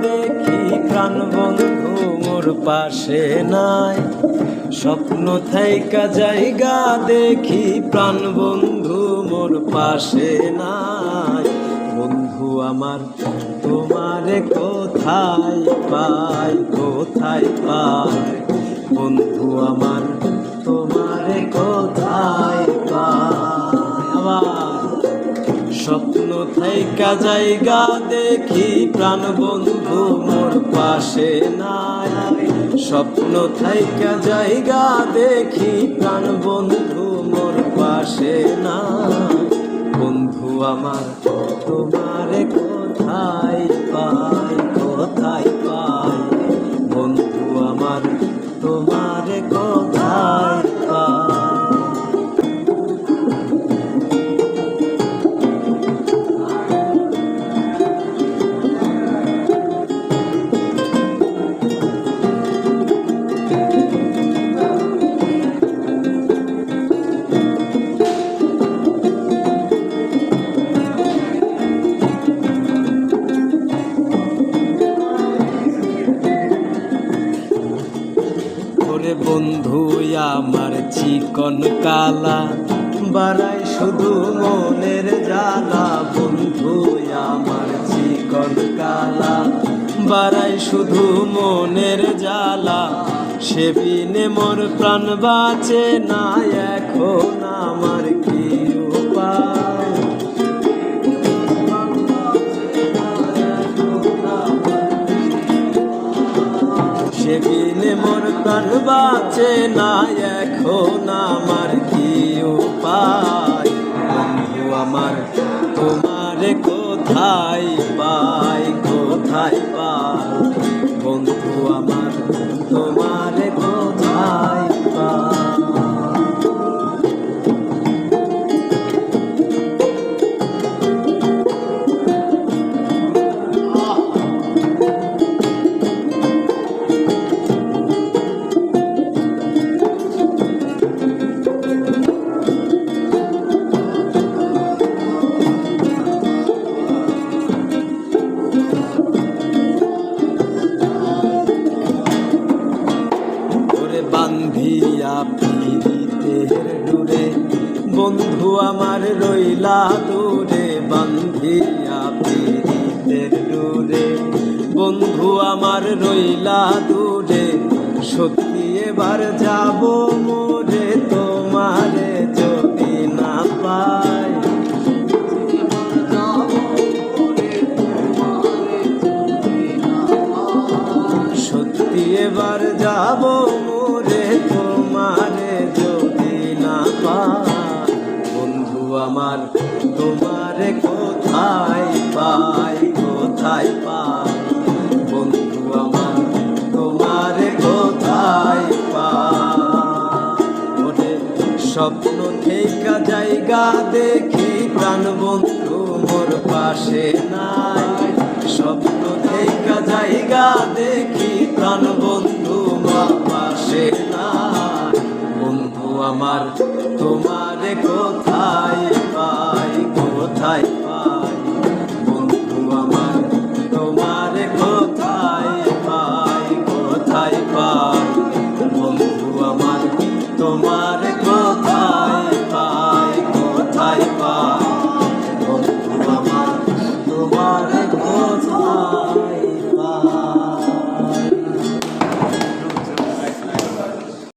দেখি প্রাণ বন্ধু মোর পাশে নাই। স্বপ্ন থাইকা জায়গা দেখি প্রাণ বন্ধু মোর পাশে নাই। বন্ধু আমার তোমারে কোথায় পাই, কোথায় পাই? বন্ধু আমার তোমারে কোথায় পাই? আমার স্বপ্ন থাইকা জায়গা দেখি প্রাণ বন্ধু মোর পাশে নাই। স্বপ্ন থাইকা জায়গা দেখি প্রাণ বন্ধু মোর পাশে নাই। বন্ধু আমার তোমারে কোথায় পাই, কোথায় পাই? বন্ধু আমার তোমারে কোথায় পাই? বন্ধু আমার চিকন কালা বাড়াই শুধু মনের জ্বালা। বন্ধু আমার চিকন কালা বাড়াই শুধু মনের জ্বালা। সে বিনে মোর প্রাণ বাঁচে না, এখন আমার কি উপায়? সে বিনে মোর প্রাণ বাঁচে না, এখন আমার কি উপায়? বন্ধু আমার তোমারে কোথায় পাই, কোথায় পাই? বন্ধু আমার তোমারে কোথায় পাই? বান্ধিয়া পীড়িতের ডুরে বন্ধু আমার রইলা দূরে। বান্ধিয়া পীড়িতের ডুরে বন্ধু আমার রইলা দূরে। সত্যি এবার যাব মোরে তোমারে যদি না পাই। সত্যি এবার যাব মোরে তোমারে যদি না পাই। বন্ধু আমার তোমারে কোথায় পাই, কোথায় পাই? বন্ধু আমার তোমারে কোথায় পাই? স্বপ্ন থেইকা জায়গা দেখি প্রাণ বন্ধু মোর পাশে নাই। স্বপ্ন থেইকা জায়গা দেখি প্রাণ বন্ধু মোর পাশে নাই। বন্ধু আমার তোমারে কোথায়